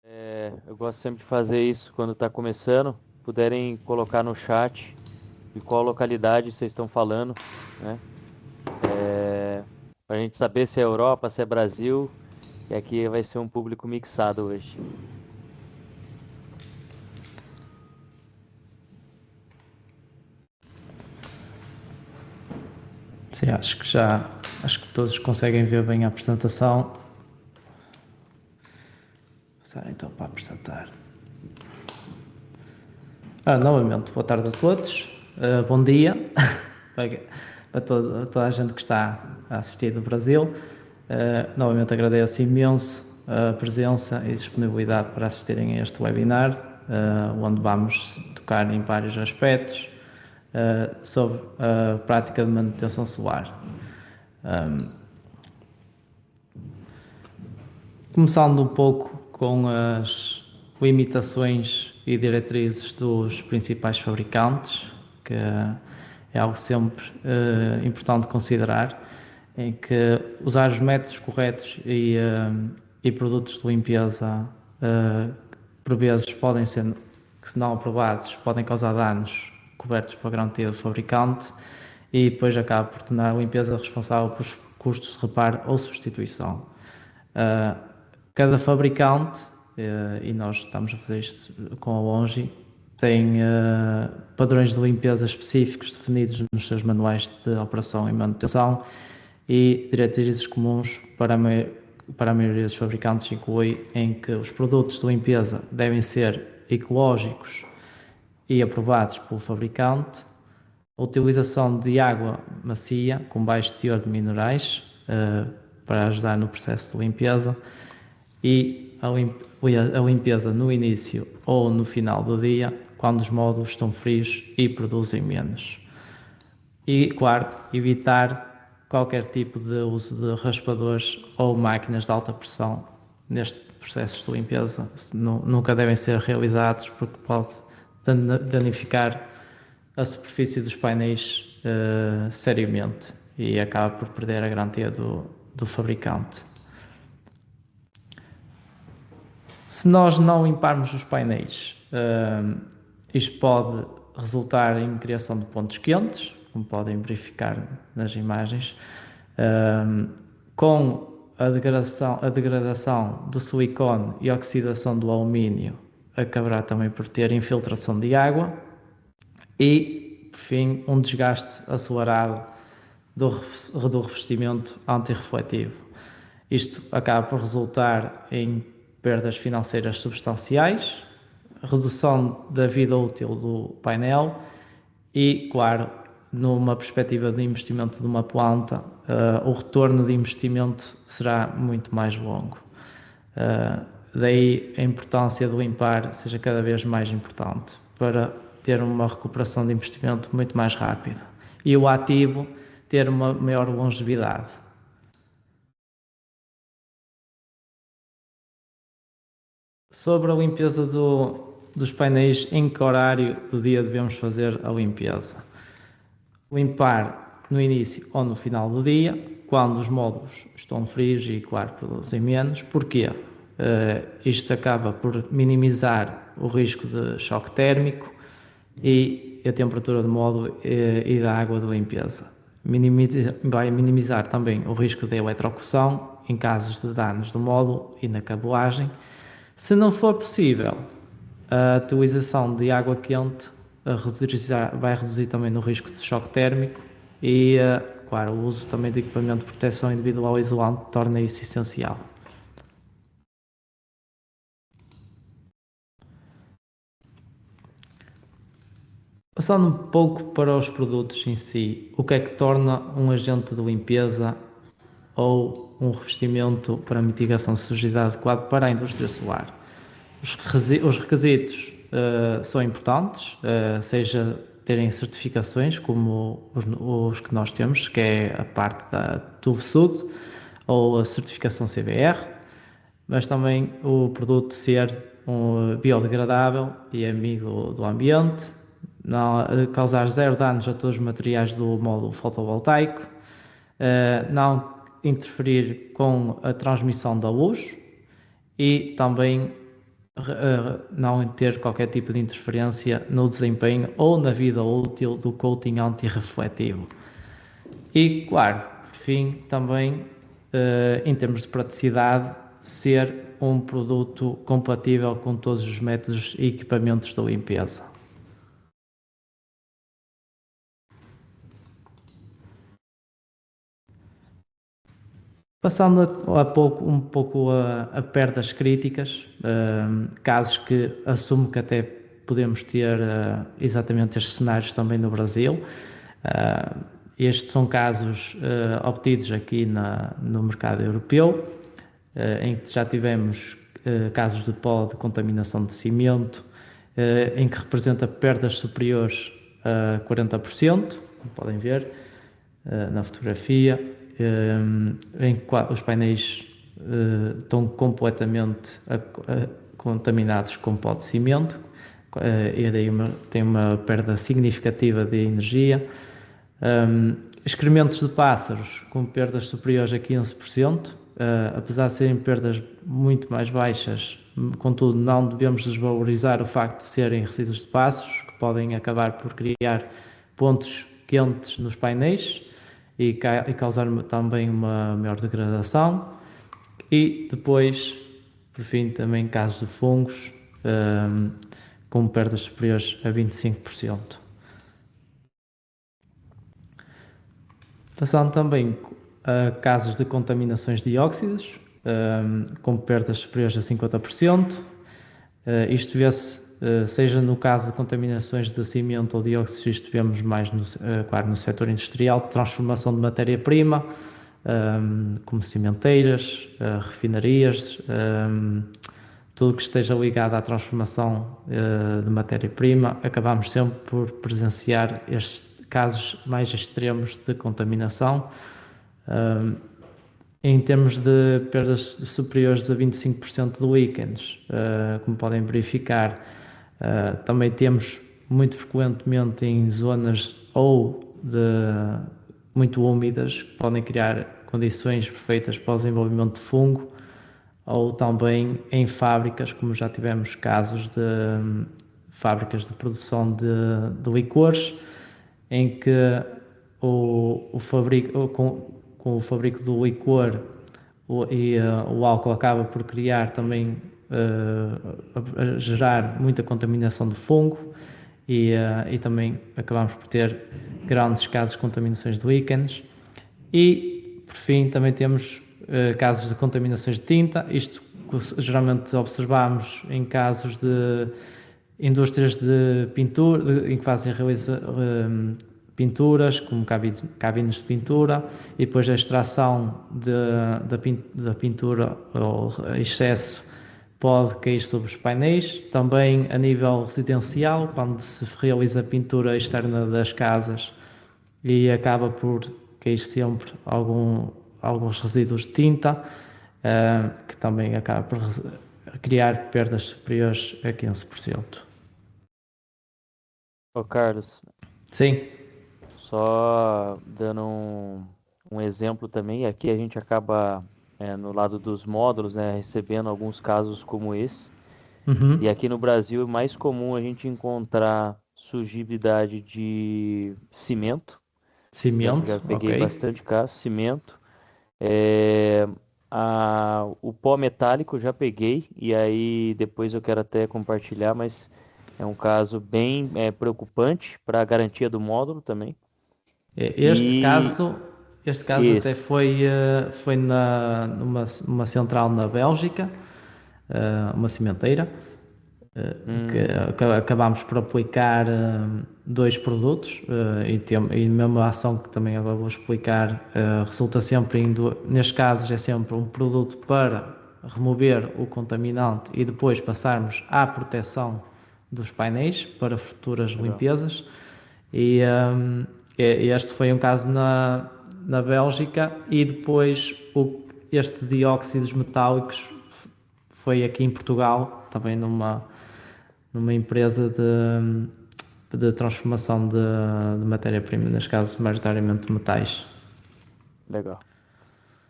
Eu gosto sempre de fazer isso quando está começando. Puderem colocar no chat de qual localidade vocês estão falando, né? Para a gente saber se é Europa, se é Brasil. E aqui vai ser um público mixado hoje. Sim, acho que todos conseguem ver bem a apresentação. Então, para apresentar. Novamente, boa tarde a todos, bom dia para toda a gente que está a assistir do Brasil. Novamente agradeço imenso a presença e disponibilidade para assistirem a este webinar, onde vamos tocar em vários aspectos sobre a prática de manutenção solar. Começando um pouco com as limitações e diretrizes dos principais fabricantes, que é algo sempre importante considerar, em que usar os métodos corretos e produtos de limpeza por vezes podem ser, que se não aprovados, podem causar danos cobertos pela garantia do fabricante e depois acaba por tornar a limpeza responsável pelos custos de reparo ou substituição. Cada fabricante, e nós estamos a fazer isto com a Longi, tem padrões de limpeza específicos definidos nos seus manuais de operação e manutenção e diretrizes comuns para a maioria dos fabricantes, inclui em que os produtos de limpeza devem ser ecológicos e aprovados pelo fabricante, a utilização de água macia com baixo teor de minerais para ajudar no processo de limpeza e a limpeza no início ou no final do dia, quando os módulos estão frios e produzem menos. E, claro, evitar qualquer tipo de uso de raspadores ou máquinas de alta pressão nestes processos de limpeza. Nunca devem ser realizados porque pode danificar a superfície dos painéis seriamente e acaba por perder a garantia do fabricante. Se nós não limparmos os painéis, isto pode resultar em criação de pontos quentes, como podem verificar nas imagens, com a degradação do silicone e a oxidação do alumínio, acabará também por ter infiltração de água e, por fim, um desgaste acelerado do revestimento antirrefletivo. Isto acaba por resultar em perdas financeiras substanciais, redução da vida útil do painel e, claro, numa perspectiva de investimento de uma planta, o retorno de investimento será muito mais longo. Daí a importância de limpar seja cada vez mais importante para ter uma recuperação de investimento muito mais rápida e o ativo ter uma maior longevidade. Sobre a limpeza dos painéis, em que horário do dia devemos fazer a limpeza? Limpar no início ou no final do dia, quando os módulos estão frios e, claro, produzem menos. Porquê? Isto acaba por minimizar o risco de choque térmico e a temperatura do módulo e da água de limpeza. Vai minimizar também o risco de eletrocução em casos de danos do módulo e na cabelagem. Se não for possível, a utilização de água quente vai reduzir também no risco de choque térmico e, claro, o uso também de equipamento de proteção individual isolante torna isso essencial. Passando um pouco para os produtos em si, o que é que torna um agente de limpeza ou um revestimento para mitigação de sujidade adequado para a indústria solar? Os requisitos são importantes, seja terem certificações como os que nós temos, que é a parte da TÜV-SÜD ou a certificação CBR, mas também o produto ser biodegradável e amigo do ambiente, não causar zero danos a todos os materiais do módulo fotovoltaico, não interferir com a transmissão da luz e também não ter qualquer tipo de interferência no desempenho ou na vida útil do coating antirrefletivo. E, claro, por fim, também, em termos de praticidade, ser um produto compatível com todos os métodos e equipamentos de limpeza. Passando um pouco a perdas críticas, casos que assumo que até podemos ter exatamente estes cenários também no Brasil. Estes são casos obtidos aqui no mercado europeu, em que já tivemos casos de pó de contaminação de cimento, em que representa perdas superiores a 40%, como podem ver na fotografia, em que os painéis estão completamente contaminados com pó de cimento, e daí tem uma perda significativa de energia. Excrementos de pássaros com perdas superiores a 15%, apesar de serem perdas muito mais baixas, contudo não devemos desvalorizar o facto de serem resíduos de pássaros, que podem acabar por criar pontos quentes nos painéis e causar também uma maior degradação. E depois, por fim, também casos de fungos com perdas superiores a 25%. Passando também a casos de contaminações de dióxidos, com perdas superiores a 50%. Isto vê-se, seja no caso de contaminações de cimento ou dióxidos, isto vemos mais claro, no setor industrial, de transformação de matéria-prima, como cimenteiras, refinarias, tudo que esteja ligado à transformação de matéria-prima, acabamos sempre por presenciar estes casos mais extremos de contaminação. Em termos de perdas superiores a 25% de líquenes, como podem verificar, também temos muito frequentemente em zonas muito úmidas, que podem criar condições perfeitas para o desenvolvimento de fungo, ou também em fábricas, como já tivemos casos de fábricas de produção de licores, em que com o fabrico do licor o álcool acaba por criar também, gerar muita contaminação de fungo e também acabamos por ter grandes casos de contaminações de líquenes. E, por fim, também temos casos de contaminações de tinta, isto que geralmente observamos em casos de indústrias de pintura, em que fazem pinturas, como cabines de pintura, e depois a extração da pintura ou excesso pode cair sobre os painéis. Também a nível residencial, quando se realiza a pintura externa das casas e acaba por cair sempre alguns resíduos de tinta, que também acaba por criar perdas superiores a 15%. Ô Carlos, Sim. só dando um exemplo também, aqui a gente acaba no lado dos módulos, né, recebendo alguns casos como esse. E aqui no Brasil é mais comum a gente encontrar surgibilidade de cimento. Já peguei bastante caso, cimento. O pó metálico já peguei, e aí depois eu quero até compartilhar, mas é um caso bem preocupante para a garantia do módulo também. Este caso até foi numa central na Bélgica, uma cimenteira, que acabámos por aplicar 2 produtos, e mesmo a ação que também agora vou explicar, resulta sempre nestes casos é sempre um produto para remover o contaminante e depois passarmos à proteção dos painéis para futuras limpezas. E este foi um caso na Bélgica, e depois este dióxidos metálicos foi aqui em Portugal, também numa empresa de transformação de matéria-prima, neste caso maioritariamente metais. Legal.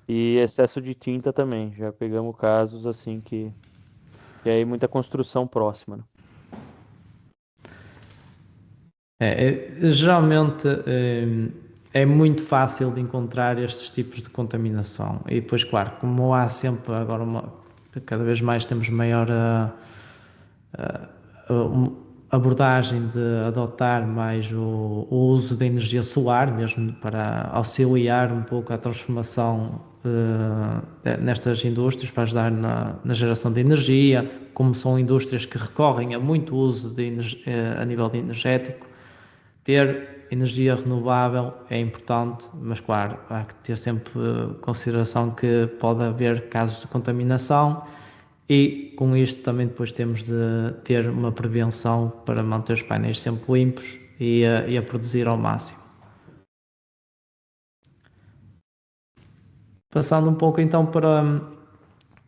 E excesso de tinta também, já pegamos casos assim que E aí muita construção próxima, né? Geralmente é muito fácil de encontrar estes tipos de contaminação. E depois, claro, como há sempre agora cada vez mais temos maior abordagem de adotar mais o uso da energia solar, mesmo para auxiliar um pouco a transformação nestas indústrias, para ajudar na geração de energia, como são indústrias que recorrem a muito uso a nível de energético. Ter energia renovável é importante, mas claro, há que ter sempre consideração que pode haver casos de contaminação e com isto também depois temos de ter uma prevenção para manter os painéis sempre limpos e a produzir ao máximo. Passando um pouco então para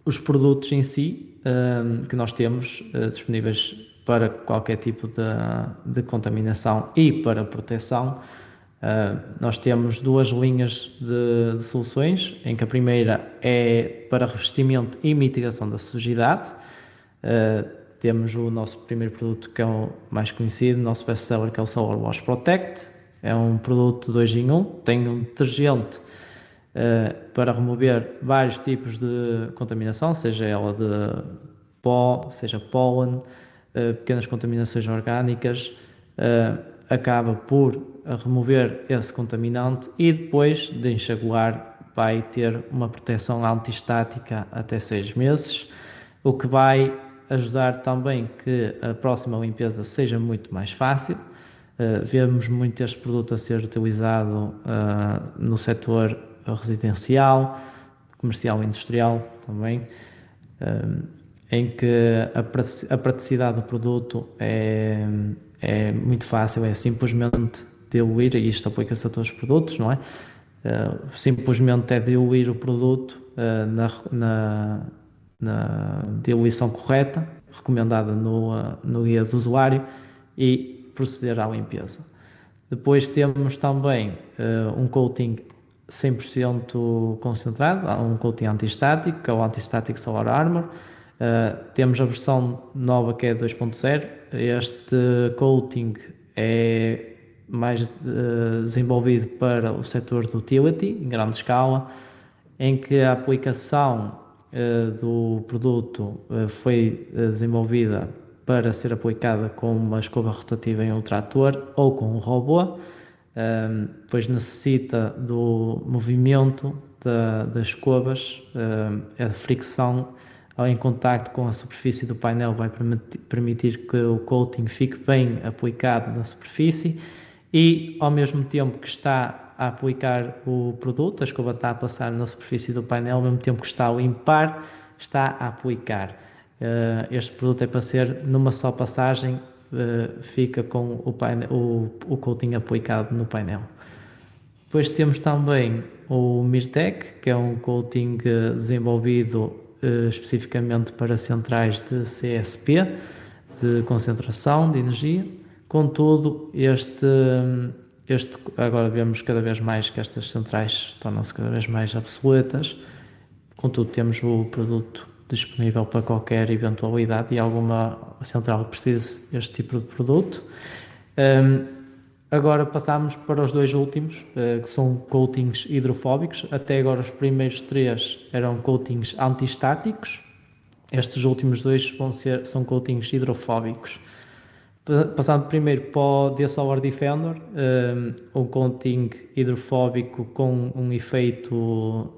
os produtos em si que nós temos disponíveis para qualquer tipo de contaminação e para proteção. Nós temos duas linhas de soluções, em que a primeira é para revestimento e mitigação da sujidade. Temos o nosso primeiro produto, que é o mais conhecido, o nosso best-seller, que é o Solar Wash Protect. É um produto 2 em 1, tem um detergente para remover vários tipos de contaminação, seja ela de pó, seja pólen, pequenas contaminações orgânicas, acaba por remover esse contaminante e depois de enxaguar vai ter uma proteção anti-estática até 6 meses, o que vai ajudar também que a próxima limpeza seja muito mais fácil. Vemos muito este produto a ser utilizado no setor residencial, comercial e industrial também, em que a praticidade do produto é muito fácil, é simplesmente diluir, e isto aplica-se a todos os produtos, não é? Simplesmente é diluir o produto na diluição correta, recomendada no guia do usuário, e proceder à limpeza. Depois temos também um coating 100% concentrado, um coating anti-estático, que é o Anti-Static Solar Armor. Temos a versão nova, que é 2.0. Este coating é mais desenvolvido para o setor de utility, em grande escala, em que a aplicação do produto foi desenvolvida para ser aplicada com uma escova rotativa em um trator ou com um robô, pois necessita do movimento das escovas, a fricção em contacto com a superfície do painel vai permitir que o coating fique bem aplicado na superfície e, ao mesmo tempo que está a aplicar o produto, a escova está a passar na superfície do painel, ao mesmo tempo que está a limpar, está a aplicar. Este produto é para ser numa só passagem, fica com o coating aplicado no painel. Depois temos também o Mirtec, que é um coating desenvolvido especificamente para centrais de CSP, de concentração de energia. Contudo, agora vemos cada vez mais que estas centrais tornam-se cada vez mais obsoletas. Contudo, temos o produto disponível para qualquer eventualidade e alguma central que precise deste tipo de produto. Agora passamos para os dois últimos, que são coatings hidrofóbicos. Até agora os primeiros 3 eram coatings anti-estáticos. Estes últimos 2 são coatings hidrofóbicos. Passando primeiro para o DSLR Defender, um coating hidrofóbico com um efeito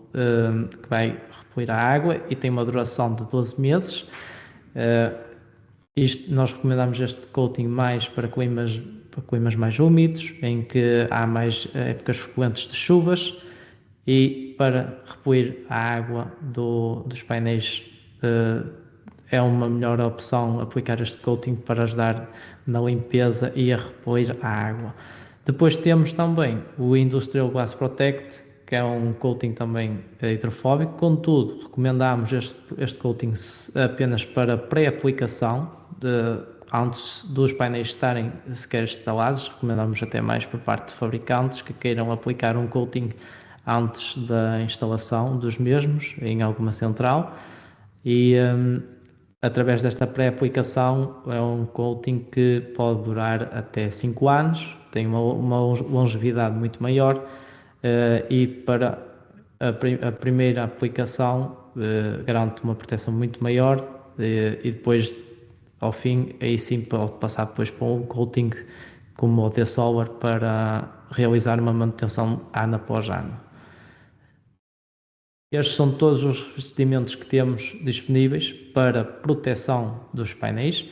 que vai repelir a água e tem uma duração de 12 meses. Nós recomendamos este coating mais para climas mais úmidos, em que há mais épocas frequentes de chuvas, e para repelir a água dos painéis é uma melhor opção aplicar este coating para ajudar na limpeza e a repelir a água. Depois temos também o Industrial Glass Protect, que é um coating também hidrofóbico. Contudo, recomendamos este coating apenas para pré-aplicação, antes dos painéis estarem sequer instalados. Recomendamos até mais por parte de fabricantes que queiram aplicar um coating antes da instalação dos mesmos em alguma central. E através desta pré-aplicação, é um coating que pode durar até 5 anos, tem uma longevidade muito maior, e para a primeira aplicação garante uma proteção muito maior, e depois, ao fim, aí sim pode passar depois para um coating como o D-Solar para realizar uma manutenção ano após ano. Estes são todos os revestimentos que temos disponíveis para proteção dos painéis.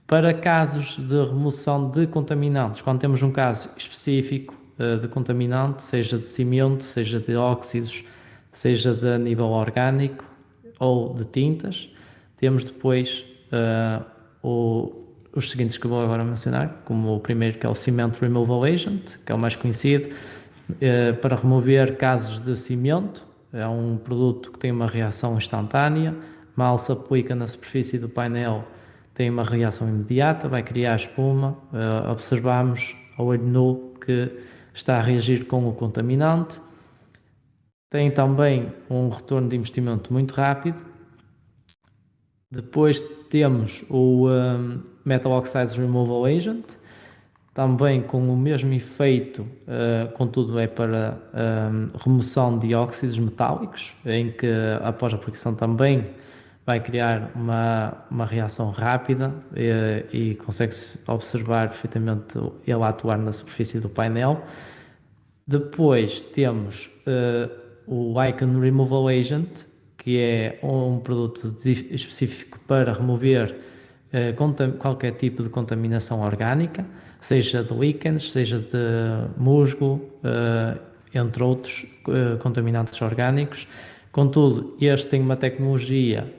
Para casos de remoção de contaminantes, quando temos um caso específico de contaminante, seja de cimento, seja de óxidos, seja de nível orgânico ou de tintas, temos depois os seguintes que vou agora mencionar, como o primeiro, que é o Cement Removal Agent, que é o mais conhecido, para remover casos de cimento. É um produto que tem uma reação instantânea, mal se aplica na superfície do painel, tem uma reação imediata, vai criar espuma, observamos a olho nu que está a reagir com o contaminante. Tem também um retorno de investimento muito rápido. Depois temos o Metal Oxides Removal Agent, também com o mesmo efeito, contudo é para remoção de óxidos metálicos, em que após a aplicação também vai criar uma reação rápida e consegue-se observar perfeitamente ele atuar na superfície do painel. Depois temos o Icon Removal Agent, que é um produto específico para remover qualquer tipo de contaminação orgânica, seja de líquenes, seja de musgo, entre outros contaminantes orgânicos. Contudo, este tem uma tecnologia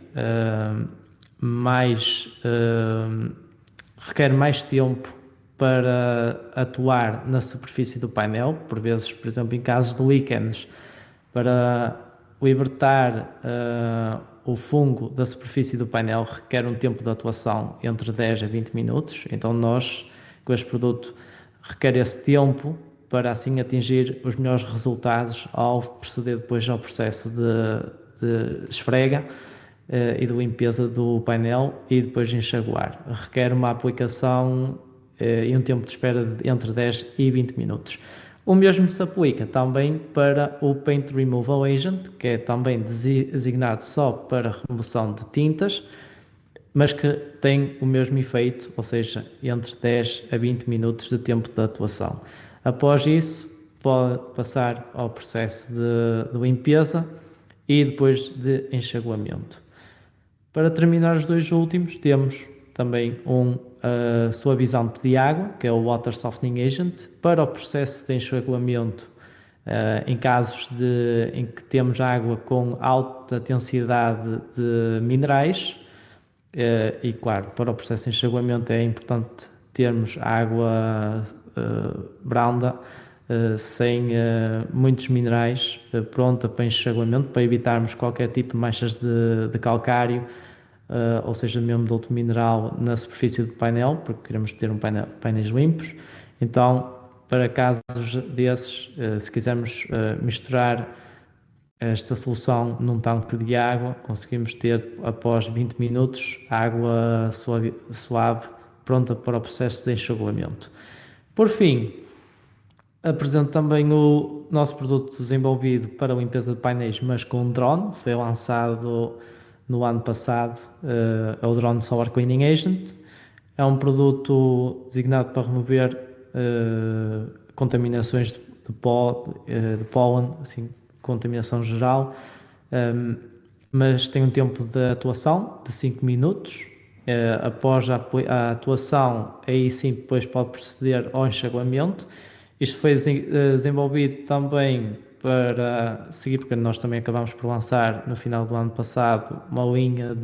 requer mais tempo para atuar na superfície do painel, por vezes, por exemplo, em casos de líquenes, para libertar o fungo da superfície do painel requer um tempo de atuação entre 10 a 20 minutos, então nós, com este produto, requer esse tempo para assim atingir os melhores resultados ao proceder depois ao processo de esfrega e de limpeza do painel e depois de enxaguar. Requer uma aplicação e um tempo de espera de entre 10 e 20 minutos. O mesmo se aplica também para o Paint Removal Agent, que é também designado só para remoção de tintas, mas que tem o mesmo efeito, ou seja, entre 10 a 20 minutos de tempo de atuação. Após isso, pode passar ao processo de limpeza e depois de enxaguamento. Para terminar os dois últimos, temos também um suavizante de água, que é o Water Softening Agent, para o processo de enxaguamento em casos em que temos água com alta densidade de minerais. E claro, para o processo de enxaguamento é importante termos água branda, sem muitos minerais, pronta para enxaguamento, para evitarmos qualquer tipo de manchas de calcário, ou seja, mesmo de outro mineral na superfície do painel, porque queremos ter painéis limpos. Então, para casos desses, se quisermos misturar esta solução num tanque de água, conseguimos ter, após 20 minutos, água suave pronta para o processo de enxaguamento. Por fim, apresento também o nosso produto desenvolvido para a limpeza de painéis, mas com drone. Foi lançado no ano passado, é o Drone Solar Cleaning Agent. É um produto designado para remover contaminações de pólen, assim, contaminação geral, mas tem um tempo de atuação de 5 minutos. Após a atuação, aí sim depois pode proceder ao enxaguamento. Isto foi desenvolvido também para seguir, porque nós também acabamos por lançar no final do ano passado uma linha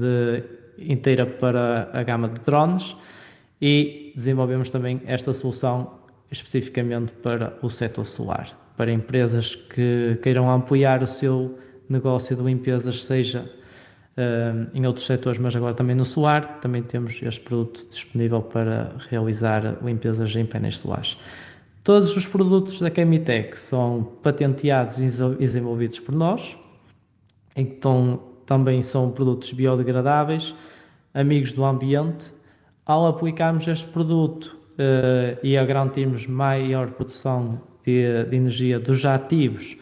inteira para a gama de drones e desenvolvemos também esta solução especificamente para o setor solar, para empresas que queiram ampliar o seu negócio de limpezas, seja em outros setores, mas agora também no solar. Também temos este produto disponível para realizar limpezas em painéis solares. Todos os produtos da Chemitec são patenteados e desenvolvidos por nós, então também são produtos biodegradáveis, amigos do ambiente, ao aplicarmos este produto e a garantirmos maior produção de energia dos ativos,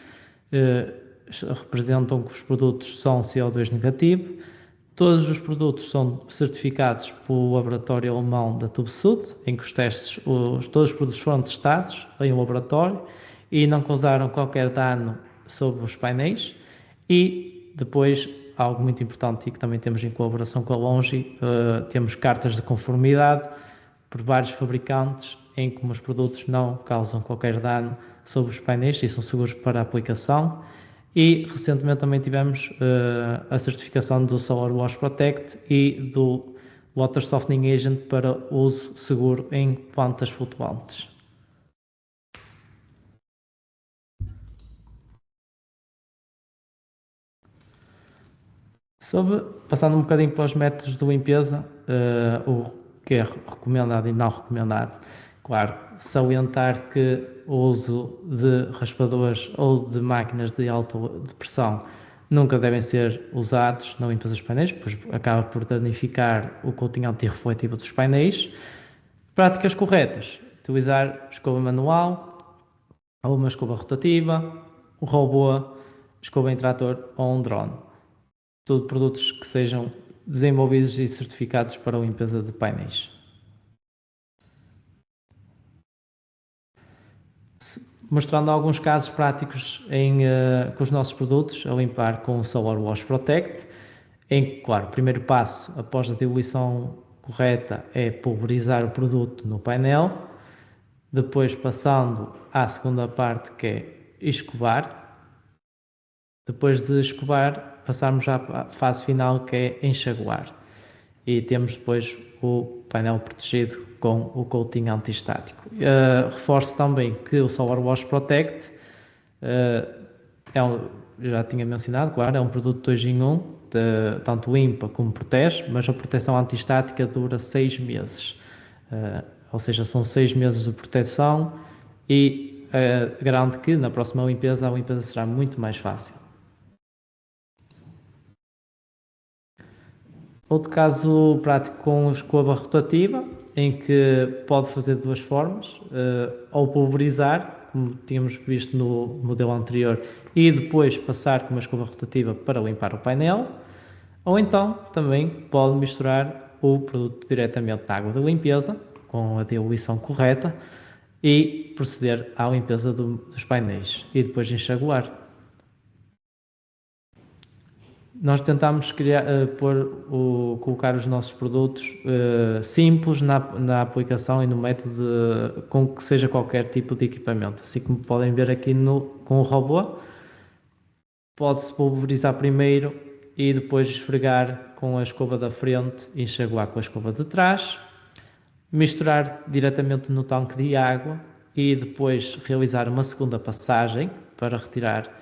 representam que os produtos são CO2 negativo. Todos os produtos são certificados pelo laboratório alemão da TÜV-SÜD, em que os testes, todos os produtos foram testados em um laboratório e não causaram qualquer dano sobre os painéis. E depois, algo muito importante e que também temos em colaboração com a Longi, temos cartas de conformidade por vários fabricantes em que os produtos não causam qualquer dano sobre os painéis e são seguros para a aplicação. E recentemente também tivemos a certificação do Solar Wash Protect e do Water Softening Agent para uso seguro em plantas flutuantes. Passando um bocadinho para os métodos de limpeza, o que é recomendado e não recomendado. Claro, salientar que o uso de raspadores ou de máquinas de alta pressão nunca devem ser usados na limpeza dos painéis, pois acaba por danificar o coating antirrefletivo dos painéis. Práticas corretas: utilizar escova manual ou uma escova rotativa, um robô, escova em trator ou um drone. Tudo produtos que sejam desenvolvidos e certificados para a limpeza de painéis. Mostrando alguns casos práticos com os nossos produtos a limpar com o Solar Wash Protect, em que, claro, o primeiro passo após a diluição correta é pulverizar o produto no painel, depois passando à segunda parte, que é escovar. Depois de escovar, passarmos à fase final, que é enxaguar. E temos depois o painel protegido com o coating antistático. Reforço também que o Solar Wash Protect já tinha mencionado, claro, é um produto 2 em 1, tanto limpa como protege, mas a proteção antistática dura 6 meses. Ou seja, são 6 meses de proteção e garante que na próxima limpeza a limpeza será muito mais fácil. Outro caso prático com a escova rotativa, em que pode fazer de duas formas, ou pulverizar, como tínhamos visto no modelo anterior, e depois passar com uma escova rotativa para limpar o painel, ou então também pode misturar o produto diretamente na água de limpeza, com a diluição correta, e proceder à limpeza dos painéis, e depois enxaguar. Nós tentamos colocar os nossos produtos simples na aplicação e no método com que seja qualquer tipo de equipamento. Assim como podem ver aqui com o robô, pode-se pulverizar primeiro e depois esfregar com a escova da frente e enxaguar com a escova de trás, misturar diretamente no tanque de água e depois realizar uma segunda passagem para retirar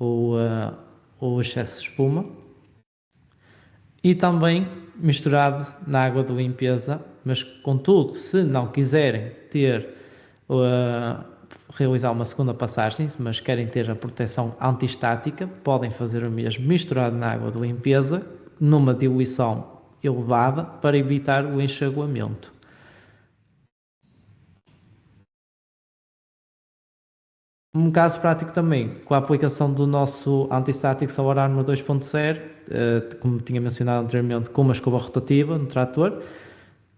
o excesso de espuma, e também misturado na água de limpeza, mas contudo, se não quiserem realizar uma segunda passagem, mas querem ter a proteção antistática, podem fazer o mesmo misturado na água de limpeza, numa diluição elevada, para evitar o enxaguamento. Um caso prático também, com a aplicação do nosso antistático Solar Armor 2.0, como tinha mencionado anteriormente, com uma escova rotativa no trator,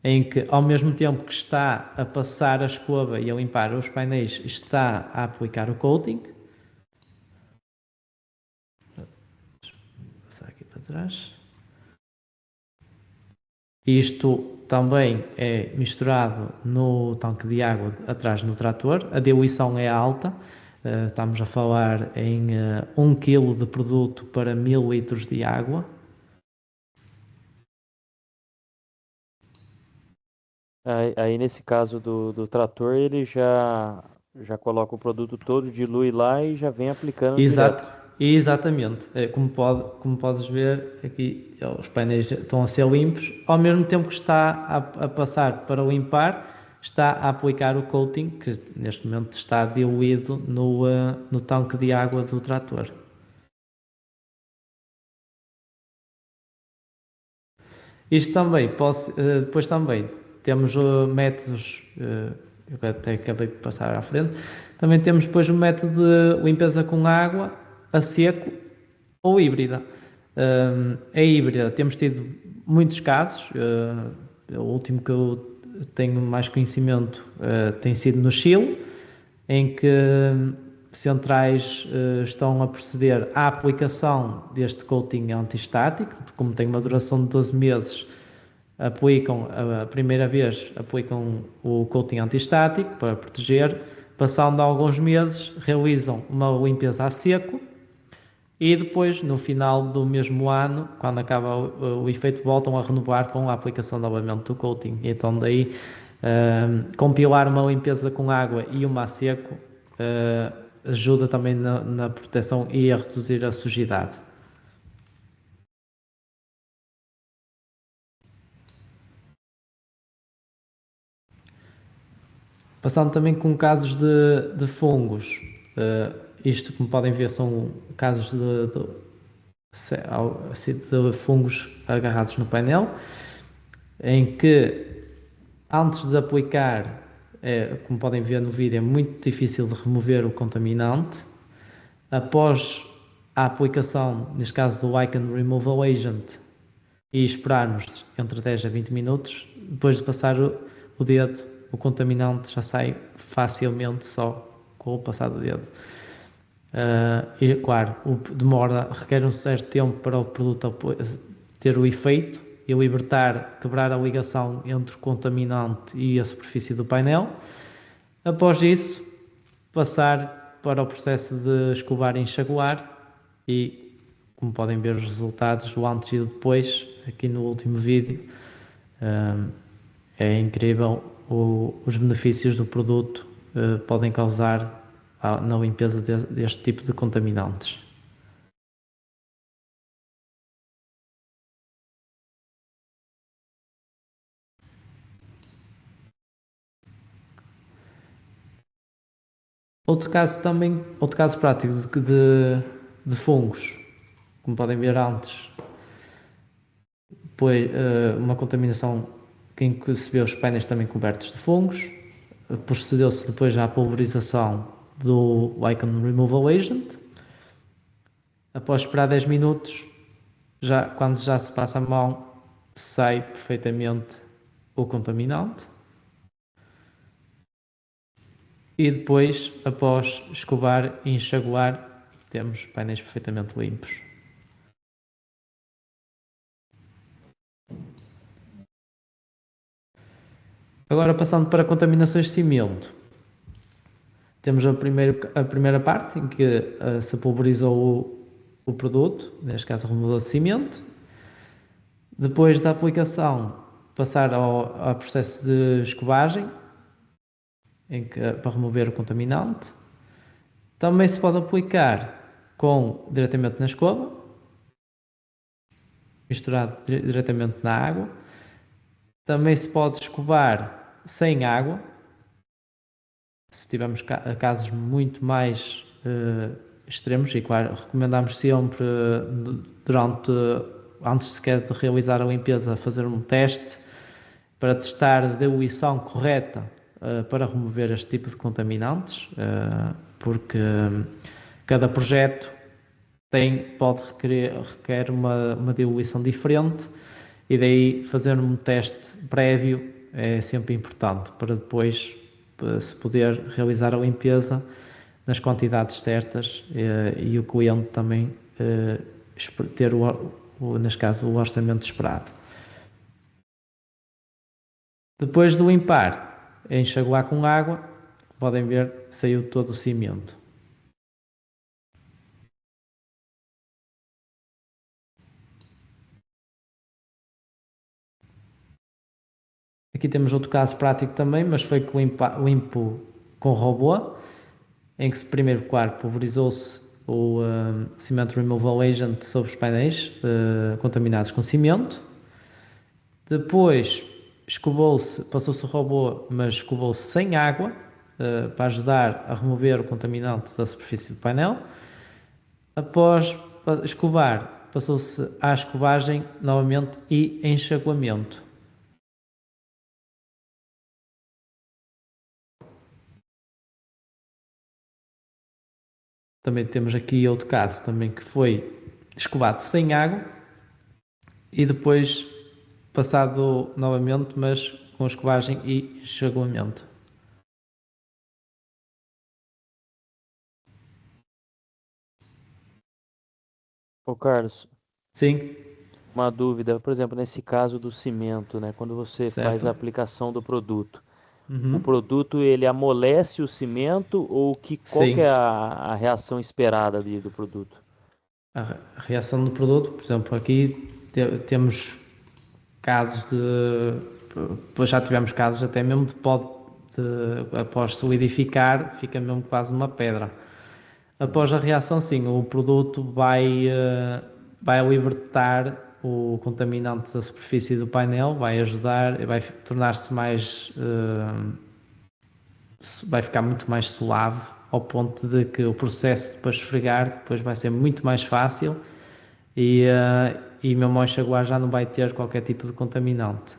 em que ao mesmo tempo que está a passar a escova e a limpar os painéis, está a aplicar o coating. Vou passar aqui para trás. Isto também é misturado no tanque de água atrás no trator. A diluição é alta. Estamos a falar em 1 kg de produto para 1000 litros de água. Aí nesse caso do trator, ele já coloca o produto todo, dilui lá e já vem aplicando direto. Exatamente. Como podes ver, aqui os painéis estão a ser limpos, ao mesmo tempo que está a passar para limpar, está a aplicar o coating, que neste momento está diluído no tanque de água do trator. Isto também, depois também temos métodos, eu até acabei de passar à frente, também temos depois o método de limpeza com água a seco ou híbrida. A híbrida, temos tido muitos casos, o último que eu tenho mais conhecimento tem sido no Chile, em que centrais estão a proceder à aplicação deste coating antistático, como tem uma duração de 12 meses, aplicam a primeira vez o coating antistático para proteger, passando alguns meses realizam uma limpeza a seco e depois no final do mesmo ano, quando acaba o efeito, voltam a renovar com a aplicação novamente do coating. Então daí compilar uma limpeza com água e uma a seco ajuda também na proteção e a reduzir a sujidade. Passando também com casos de fungos, isto como podem ver são casos de fungos agarrados no painel, em que antes de aplicar, como podem ver no vídeo, é muito difícil de remover o contaminante. Após a aplicação, neste caso do Lichen Removal Agent, e esperarmos entre 10 a 20 minutos, depois de passar o dedo, o contaminante já sai facilmente só com o passar do dedo. E claro, requer um certo tempo para o produto ter o efeito e quebrar a ligação entre o contaminante e a superfície do painel. Após isso, passar para o processo de escovar e enxaguar e, como podem ver os resultados, o antes e o depois, aqui no último vídeo, é incrível os benefícios do produto podem causar na limpeza deste tipo de contaminantes. Outro caso prático de fungos, como podem ver antes, foi uma contaminação em que se vê os painéis também cobertos de fungos. Procedeu-se depois à pulverização do Lichen Removal Agent. Após esperar 10 minutos, quando já se passa a mão, sai perfeitamente o contaminante. E depois, após escovar e enxaguar, temos painéis perfeitamente limpos. Agora passando para contaminações de cimento. Temos a primeira parte em que se pulverizou o produto, neste caso removedor de cimento. Depois da aplicação, passar ao processo de escovagem, para remover o contaminante. Também se pode aplicar diretamente na escova, misturado diretamente na água. Também se pode escovar sem água, se tivermos casos muito mais extremos, e claro, recomendamos sempre antes sequer de realizar a limpeza, fazer um teste para testar a diluição correta para remover este tipo de contaminantes, porque cada projeto requer uma diluição diferente, e daí fazer um teste prévio é sempre importante para depois se poder realizar a limpeza nas quantidades certas e o cliente também ter neste caso o orçamento esperado. Depois de limpar e enxaguar com água, podem ver, saiu todo o cimento. Aqui temos outro caso prático também, mas foi limpo com robô, em que primeiro, claro, pulverizou-se o Cement Removal Agent sobre os painéis contaminados com cimento. Depois passou-se o robô, mas escovou-se sem água para ajudar a remover o contaminante da superfície do painel. Após escovar, passou-se à escovagem novamente e enxaguamento. Também temos aqui outro caso também que foi escovado sem água e depois passado novamente, mas com escovagem e enxaguamento. Ô Carlos, Sim, uma dúvida, por exemplo, nesse caso do cimento, né? Quando você faz certo. a aplicação do produto, o Uhum. produto ele amolece o cimento ou qual que é Sim, a reação esperada do produto? a reação do produto, por exemplo, aqui temos casos pois já tivemos casos até mesmo de após solidificar, fica mesmo quase uma pedra. Após a reação, sim, o produto vai libertar o contaminante da superfície do painel, vai ajudar, vai tornar-se mais, vai ficar muito mais suave, ao ponto de que o processo para esfregar depois vai ser muito mais fácil e mesmo ao enxaguar já não vai ter qualquer tipo de contaminante.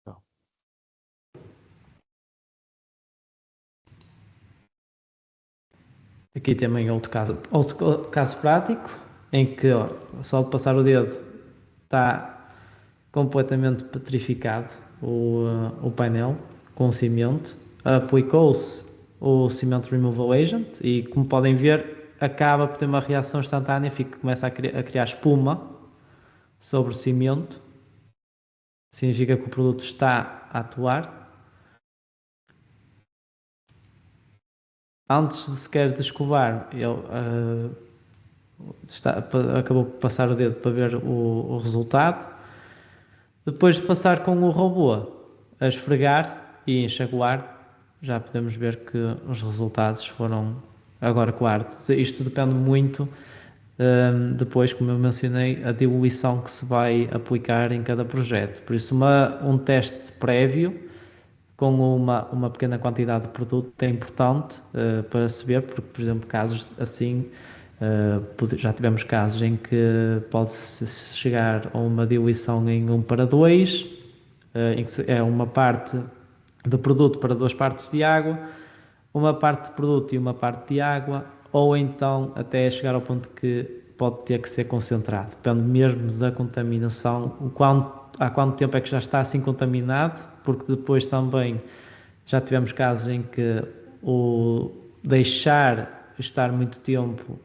Não. Aqui também outro caso prático, em que só de passar o dedo está completamente petrificado o painel com cimento. Aplicou-se o Cement Removal Agent e, como podem ver, acaba por ter uma reação instantânea, começa a criar espuma sobre o cimento. Significa que o produto está a atuar. Antes de sequer de escovar, ele acabou por passar o dedo para ver o resultado. Depois de passar com o robô a esfregar e enxaguar, já podemos ver que os resultados foram. Agora, claro, isto depende muito, depois, como eu mencionei, a diluição que se vai aplicar em cada projeto. Por isso, um teste prévio com uma pequena quantidade de produto é importante para se ver, porque, por exemplo, casos assim, já tivemos casos em que pode-se chegar a uma diluição em 1:2, em que é uma parte do produto para 2 partes de água, uma parte de produto e uma parte de água, ou então até chegar ao ponto que pode ter que ser concentrado. Depende mesmo da contaminação, há quanto tempo é que já está assim contaminado, porque depois também já tivemos casos em que o deixar estar muito tempo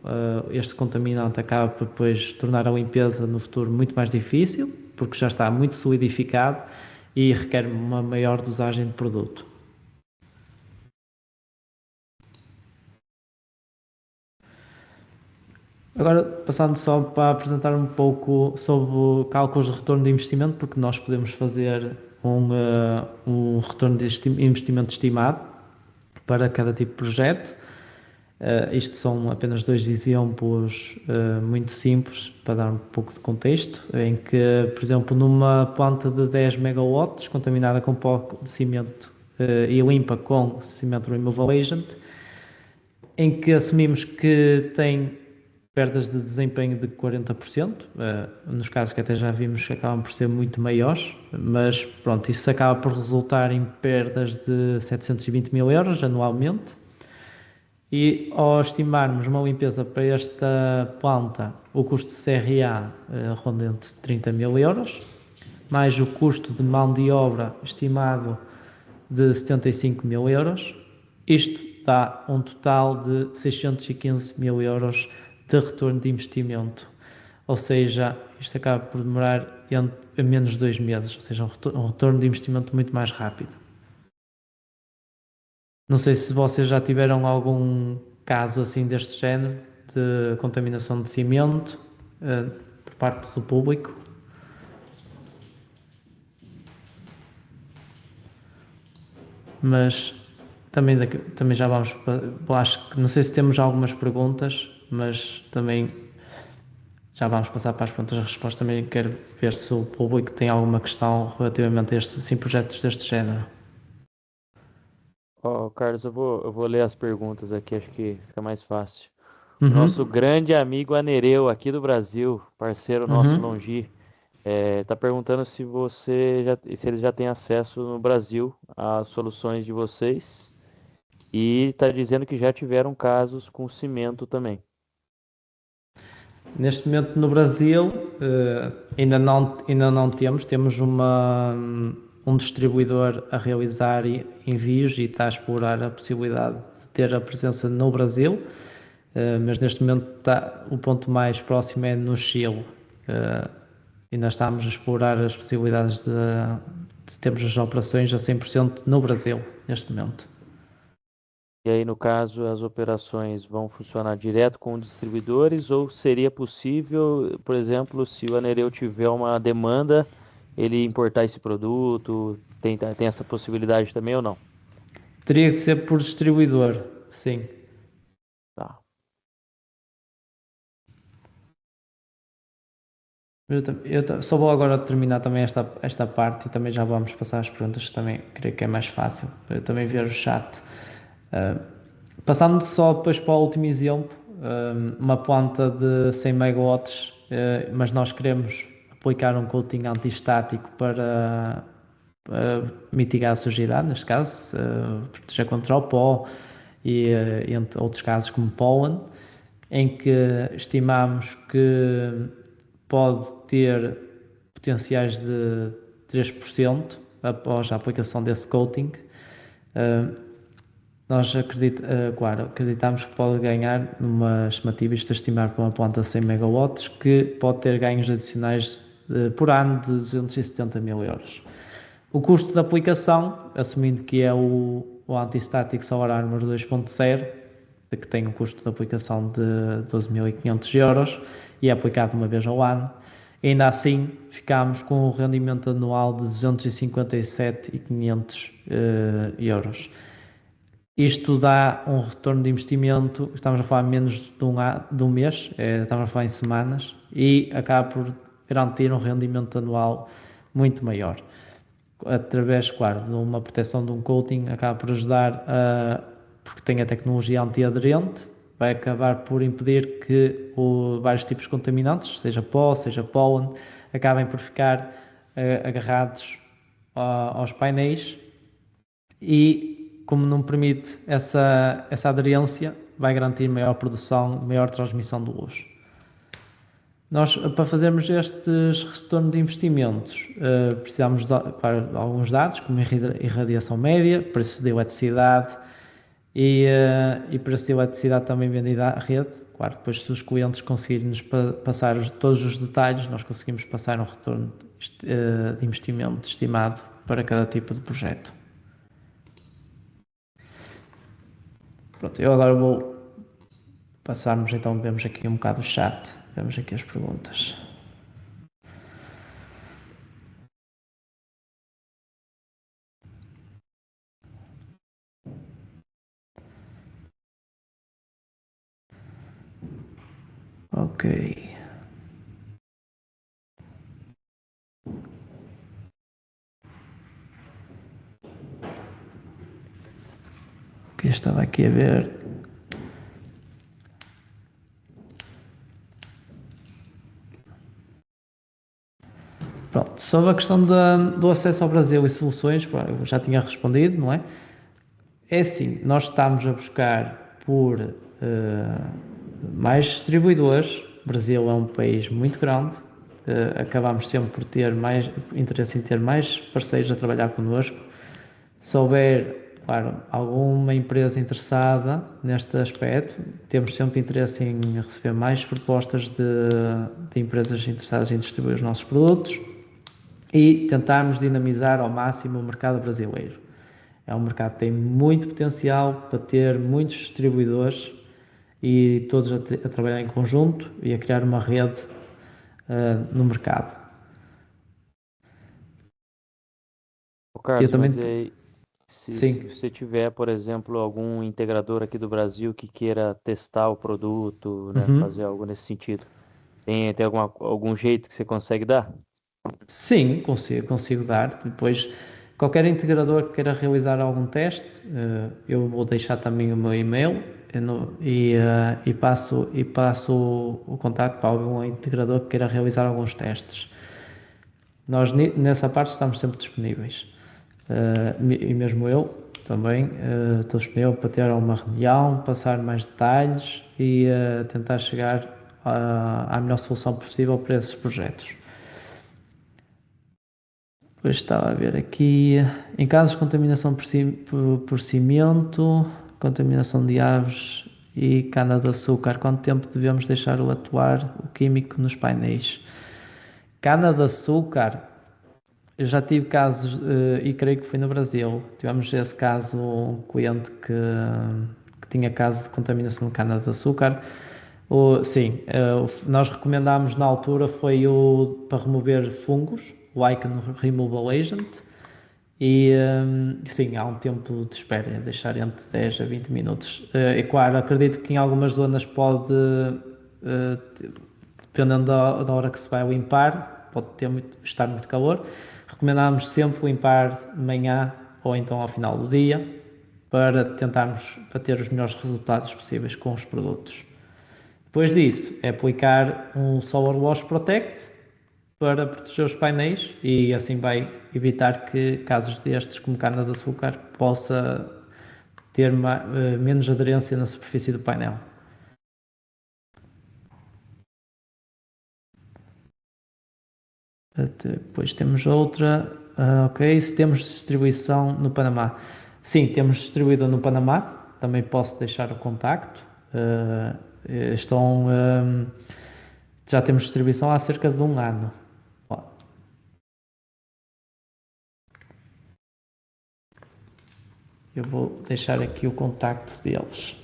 este contaminante acaba por depois tornar a limpeza no futuro muito mais difícil, porque já está muito solidificado e requer uma maior dosagem de produto. Agora, passando só para apresentar um pouco sobre cálculos de retorno de investimento, porque nós podemos fazer um retorno de investimento estimado para cada tipo de projeto. Isto são apenas 2 exemplos muito simples para dar um pouco de contexto, em que, por exemplo, numa planta de 10 megawatts, contaminada com pó de cimento e limpa com Cement Removal Agent, em que assumimos que tem perdas de desempenho de 40%, nos casos que até já vimos que acabam por ser muito maiores, mas pronto, isso acaba por resultar em perdas de 720 mil euros anualmente. E ao estimarmos uma limpeza para esta planta, o custo de CRA ronda entre 30 mil euros, mais o custo de mão de obra estimado de 75 mil euros, isto dá um total de 615 mil euros de retorno de investimento. Ou seja, isto acaba por demorar menos de 2 meses, ou seja, um retorno de investimento muito mais rápido. Não sei se vocês já tiveram algum caso assim deste género, de contaminação de cimento por parte do público. Mas também já vamos para, acho que não sei se temos algumas perguntas, mas também já vamos passar para as perguntas e respostas. Também quero ver se o público tem alguma questão relativamente a estes assim, projetos deste género. Ó, Carlos, eu vou ler as perguntas aqui, acho que fica mais fácil. Nosso grande amigo Anereu, aqui do Brasil, parceiro nosso Longi, tá perguntando se se ele já tem acesso no Brasil às soluções de vocês e está dizendo que já tiveram casos com cimento também. Neste momento no Brasil ainda não temos um distribuidor a realizar envios e está a explorar a possibilidade de ter a presença no Brasil, mas neste momento o ponto mais próximo é no Chile. Ainda estamos a explorar as possibilidades de termos as operações a 100% no Brasil neste momento. E aí, no caso, as operações vão funcionar direto com distribuidores ou seria possível, por exemplo, se o Anereu tiver uma demanda, ele importar esse produto? Tem essa possibilidade também ou não? Teria que ser por distribuidor, sim. Tá. Eu só vou agora terminar também esta parte e também já vamos passar às perguntas, que também creio que é mais fácil, para eu também ver o chat. Passando só depois para o último exemplo, uma planta de 100 megawatts, mas nós queremos aplicar um coating antistático para mitigar a sujidade, neste caso, proteger contra o pó e entre outros casos como pólen, em que estimamos que pode ter potenciais de 3% após a aplicação desse coating. Nós acreditamos que pode ganhar numa estimativa, isto a estimar para uma planta de 100 megawatts, que pode ter ganhos adicionais por ano de 270 mil euros. O custo da aplicação, assumindo que é o Anti-Static Solar Armor 2.0, que tem um custo de aplicação de 12.500 euros e é aplicado uma vez ao ano, ainda assim ficamos com um rendimento anual de 257.500 euros. Isto dá um retorno de investimento, estamos a falar menos de um mês, estamos a falar em semanas, e acaba por garantir um rendimento anual muito maior. Através, claro, de uma proteção de um coating, acaba por ajudar, porque tem a tecnologia antiaderente, vai acabar por impedir que vários tipos de contaminantes, seja pó, seja pólen, acabem por ficar agarrados aos painéis e, como não permite essa aderência, vai garantir maior produção, maior transmissão de luz. Nós, para fazermos estes retorno de investimentos, precisamos de alguns dados, como irradiação média, preço de eletricidade e preço de eletricidade também vendida à rede. Claro, depois se os clientes conseguirem nos passar todos os detalhes, nós conseguimos passar um retorno de investimento estimado para cada tipo de projeto. Pronto, eu agora vou passarmos, então vemos aqui um bocado o chat, vemos aqui as perguntas. Ok. Ok, estava aqui a ver. Pronto, sobre a questão do acesso ao Brasil e soluções, eu já tinha respondido, não é? É assim, nós estamos a buscar por mais distribuidores. O Brasil é um país muito grande, acabamos sempre por ter mais interesse em ter mais parceiros a trabalhar connosco. Se houver, claro, alguma empresa interessada neste aspecto, temos sempre interesse em receber mais propostas de empresas interessadas em distribuir os nossos produtos e tentarmos dinamizar ao máximo o mercado brasileiro. É um mercado que tem muito potencial para ter muitos distribuidores e todos a trabalhar em conjunto e a criar uma rede no mercado. Carlos, mas se você tiver, por exemplo, algum integrador aqui do Brasil que queira testar o produto, né, fazer algo nesse sentido, tem algum jeito que você consegue dar? Sim, consigo dar. Depois, qualquer integrador que queira realizar algum teste, eu vou deixar também o meu e-mail. e passo o contato para algum integrador que queira realizar alguns testes. Nós nessa parte estamos sempre disponíveis, e mesmo eu também estou disponível para ter uma reunião, passar mais detalhes e tentar chegar à melhor solução possível para esses projetos. Depois estava a ver aqui, em casos de contaminação por cimento, contaminação de aves e cana-de-açúcar, quanto tempo devemos deixar atuar o químico nos painéis? Cana-de-açúcar, eu já tive casos, e creio que foi no Brasil, tivemos esse caso, um cliente que tinha caso de contaminação de cana-de-açúcar. Sim, nós recomendámos na altura foi para remover fungos, o Icon Removal Agent, e sim, há um tempo de espera, deixar entre 10 a 20 minutos. É claro, acredito que em algumas zonas pode, dependendo da hora que se vai limpar, pode estar muito calor. Recomendamos sempre limpar de manhã ou então ao final do dia, para tentarmos ter os melhores resultados possíveis com os produtos. Depois disso, é aplicar um Solar Wash Protect para proteger os painéis e assim vai evitar que casos destes, como cana-de-açúcar, possa ter menos aderência na superfície do painel. Depois temos outra, ok, se temos distribuição no Panamá. Sim, temos distribuidor no Panamá, também posso deixar o contacto. Já temos distribuição há cerca de um ano. Eu vou deixar aqui o contacto deles.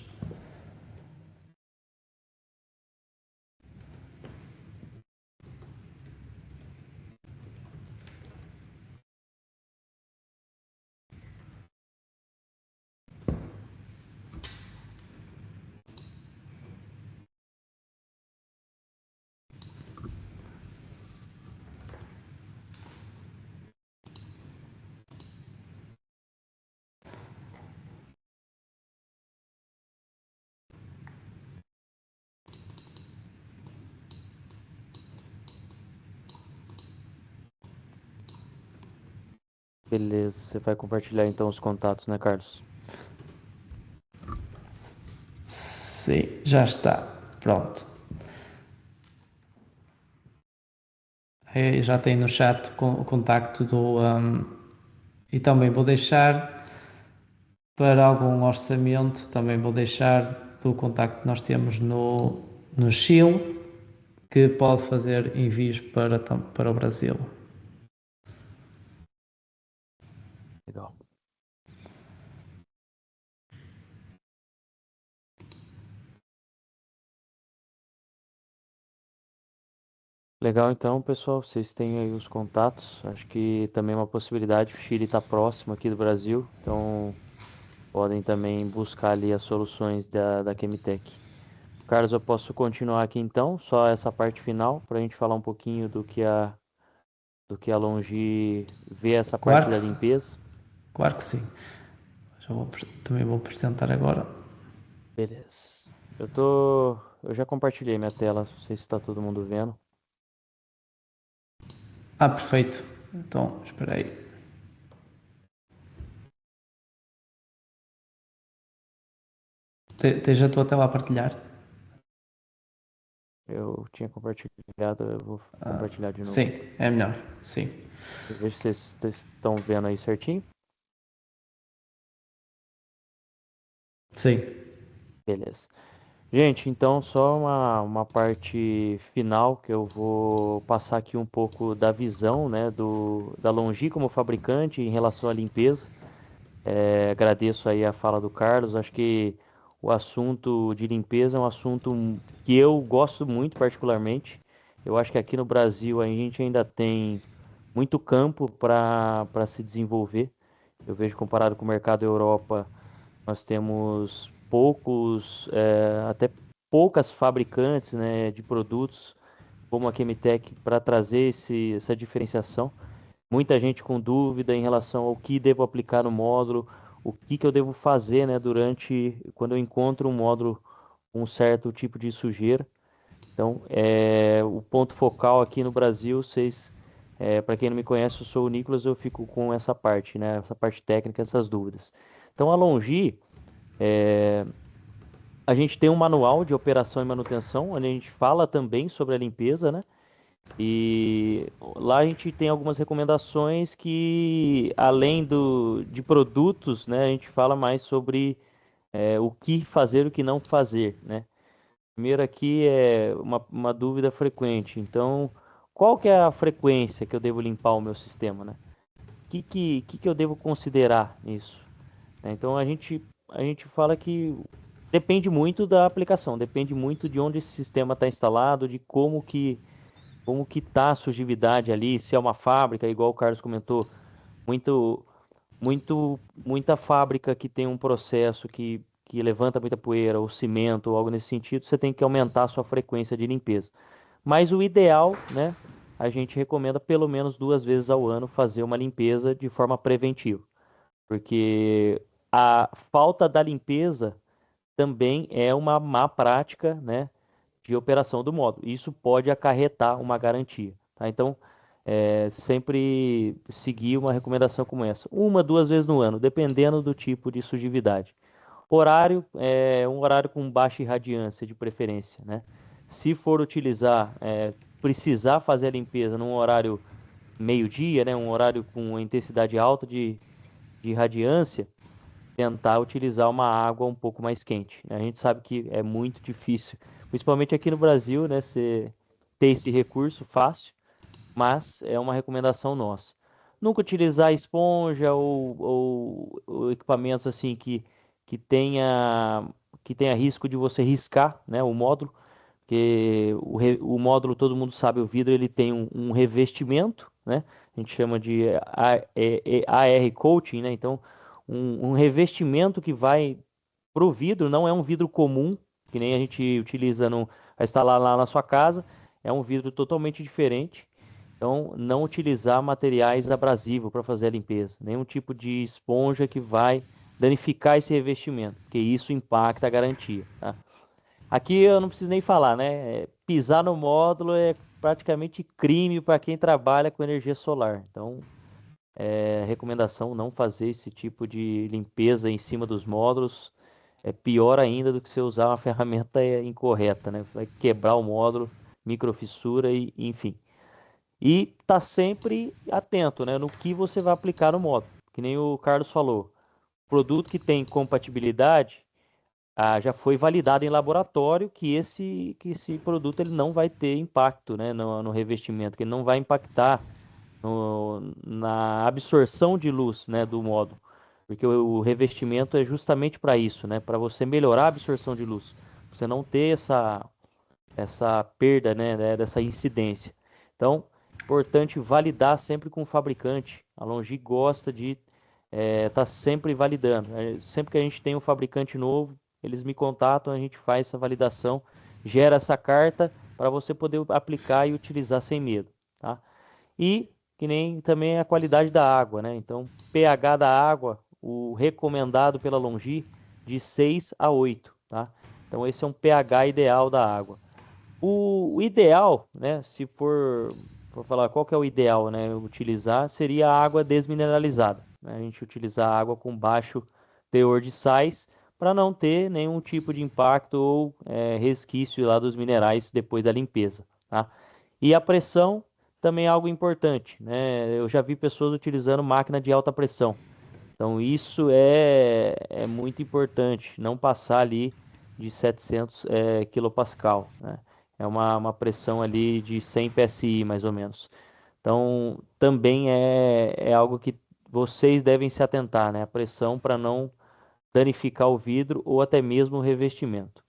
Beleza, você vai compartilhar então os contatos, né, Carlos? Sim, já está. Pronto. Já tem no chat o contacto e também vou deixar para algum orçamento, também vou deixar do contacto que nós temos no Chile, que pode fazer envios para o Brasil. Legal. Legal, então, pessoal, vocês têm aí os contatos. Acho que também é uma possibilidade. O Chile está próximo aqui do Brasil, então podem também buscar ali as soluções da Chemitec. Carlos, eu posso continuar aqui então, só essa parte final, para a gente falar um pouquinho do que a Longi vê essa Claro parte da limpeza. Claro que sim. Também vou apresentar agora. Beleza. Eu já compartilhei minha tela, não sei se está todo mundo vendo. Perfeito. Então, espera aí. Tens a tua tela a partilhar? Eu tinha compartilhado, eu vou compartilhar de novo. Sim, é melhor. Sim. Veja se vocês estão vendo aí certinho. Sim. Beleza. Gente, então só uma parte final que eu vou passar aqui um pouco da visão, né, da Longi como fabricante em relação à limpeza. Agradeço aí a fala do Carlos. Acho que o assunto de limpeza é um assunto que eu gosto muito particularmente. Eu acho que aqui no Brasil a gente ainda tem muito campo para se desenvolver. Eu vejo comparado com o mercado Europa, nós temos até poucas fabricantes, né, de produtos como a Chemitec para trazer essa diferenciação. Muita gente com dúvida em relação ao que devo aplicar no módulo, o que eu devo fazer, né, quando eu encontro um módulo com um certo tipo de sujeira. Então, o ponto focal aqui no Brasil, para quem não me conhece, eu sou o Nicolas, eu fico com essa parte, né, essa parte técnica, essas dúvidas. Então, a Longi, a gente tem um manual de operação e manutenção, onde a gente fala também sobre a limpeza, né? E lá a gente tem algumas recomendações que, além de produtos, né, a gente fala mais sobre o que fazer e o que não fazer, né? Primeiro aqui é uma dúvida frequente. Então, qual que é a frequência que eu devo limpar o meu sistema, né? O que eu devo considerar nisso? Então, a gente fala que depende muito da aplicação, depende muito de onde esse sistema está instalado, de como que tá a sujidade ali, se é uma fábrica, igual o Carlos comentou, muito, muita fábrica que tem um processo que levanta muita poeira, ou cimento, ou algo nesse sentido, você tem que aumentar a sua frequência de limpeza. Mas o ideal, né, a gente recomenda pelo menos 2 vezes ao ano fazer uma limpeza de forma preventiva, porque a falta da limpeza também é uma má prática, né, de operação do módulo. Isso pode acarretar uma garantia, tá? Então, sempre seguir uma recomendação como essa. 1, 2 vezes no ano, dependendo do tipo de sujidade. Horário, um horário com baixa irradiância, de preferência, né? Se for precisar fazer a limpeza num horário meio-dia, né? Um horário com intensidade alta de irradiância, tentar utilizar uma água um pouco mais quente, né? A gente sabe que é muito difícil, principalmente aqui no Brasil, né, você ter esse recurso fácil, mas é uma recomendação nossa. Nunca utilizar esponja ou equipamentos assim que tenha que tenha risco de você riscar, né, o módulo, porque o módulo, todo mundo sabe, o vidro ele tem um revestimento, né? A gente chama de AR coating, né? Então, um revestimento que vai pro vidro, não é um vidro comum, que nem a gente utiliza vai instalar lá na sua casa, é um vidro totalmente diferente. Então, não utilizar materiais abrasivos para fazer a limpeza, nenhum tipo de esponja que vai danificar esse revestimento, porque isso impacta a garantia, tá? Aqui eu não preciso nem falar, né? Pisar no módulo é praticamente crime para quem trabalha com energia solar. Então, recomendação não fazer esse tipo de limpeza em cima dos módulos. É pior ainda do que você usar uma ferramenta incorreta, né? Vai quebrar o módulo, microfissura e enfim. E tá sempre atento, né, no que você vai aplicar no módulo. Que nem o Carlos falou, produto que tem compatibilidade, já foi validado em laboratório que esse produto ele não vai ter impacto, né, no revestimento, que ele não vai impactar na absorção de luz, né, do módulo. Porque o revestimento é justamente para isso, né, para você melhorar a absorção de luz. Você não ter essa perda, né, dessa incidência. Então, importante validar sempre com o fabricante. A Longi gosta de estar sempre validando. Sempre que a gente tem um fabricante novo, eles me contatam, a gente faz essa validação, gera essa carta para você poder aplicar e utilizar sem medo, tá? E que nem também a qualidade da água, né? Então, pH da água, o recomendado pela Longi, de 6 a 8, tá? Então, esse é um pH ideal da água. O ideal, né, se for falar qual que é o ideal, né, utilizar, seria a água desmineralizada, né? A gente utilizar água com baixo teor de sais para não ter nenhum tipo de impacto ou resquício lá dos minerais depois da limpeza, tá? E a pressão também é algo importante, né? Eu já vi pessoas utilizando máquina de alta pressão. Então isso é muito importante, não passar ali de 700 quilopascal, né? É uma pressão ali de 100 PSI, mais ou menos. Então também é algo que vocês devem se atentar, né? A pressão para não danificar o vidro ou até mesmo o revestimento.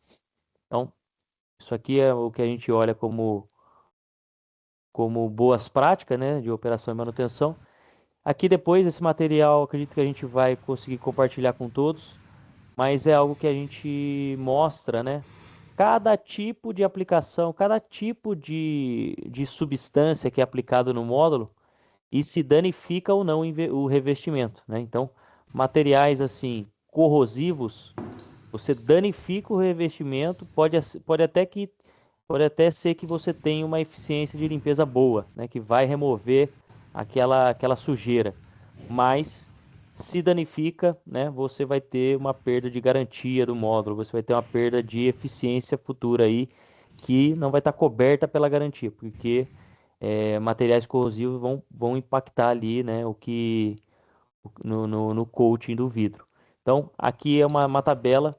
Então, isso aqui é o que a gente olha como boas práticas, né, de operação e manutenção. Aqui depois esse material, acredito que a gente vai conseguir compartilhar com todos, mas é algo que a gente mostra, né? Cada tipo de aplicação, cada tipo de substância que é aplicado no módulo e se danifica ou não o revestimento, né? Então, materiais assim corrosivos, você danifica o revestimento, pode até ser que você tenha uma eficiência de limpeza boa, né, que vai remover aquela sujeira. Mas se danifica, né, você vai ter uma perda de garantia do módulo, você vai ter uma perda de eficiência futura aí que não vai estar coberta pela garantia, porque materiais corrosivos vão impactar ali, né, no coating do vidro. Então, aqui é uma tabela,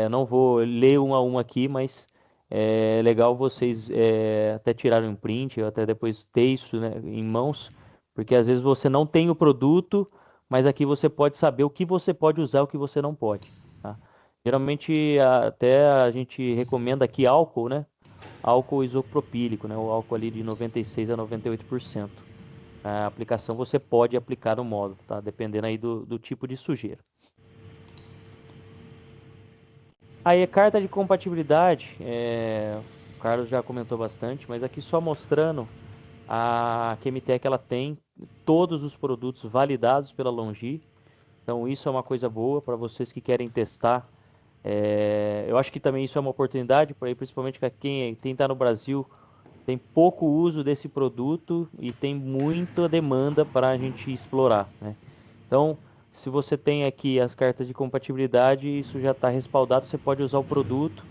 não vou ler uma a uma aqui, mas é legal vocês até tirarem um print, ou até depois ter isso, né, em mãos, porque às vezes você não tem o produto, mas aqui você pode saber o que você pode usar e o que você não pode, tá? Geralmente até a gente recomenda aqui álcool, né? Álcool isopropílico, né? O álcool ali de 96 a 98%. A aplicação você pode aplicar no módulo, tá? Dependendo aí do tipo de sujeira. Aí a carta de compatibilidade, o Carlos já comentou bastante, mas aqui só mostrando a Chemitec ela tem todos os produtos validados pela Longi. Então isso é uma coisa boa para vocês que querem testar. Eu acho que também isso é uma oportunidade, principalmente para quem está no Brasil, tem pouco uso desse produto e tem muita demanda para a gente explorar, né? Então, se você tem aqui as cartas de compatibilidade, isso já está respaldado, você pode usar o produto,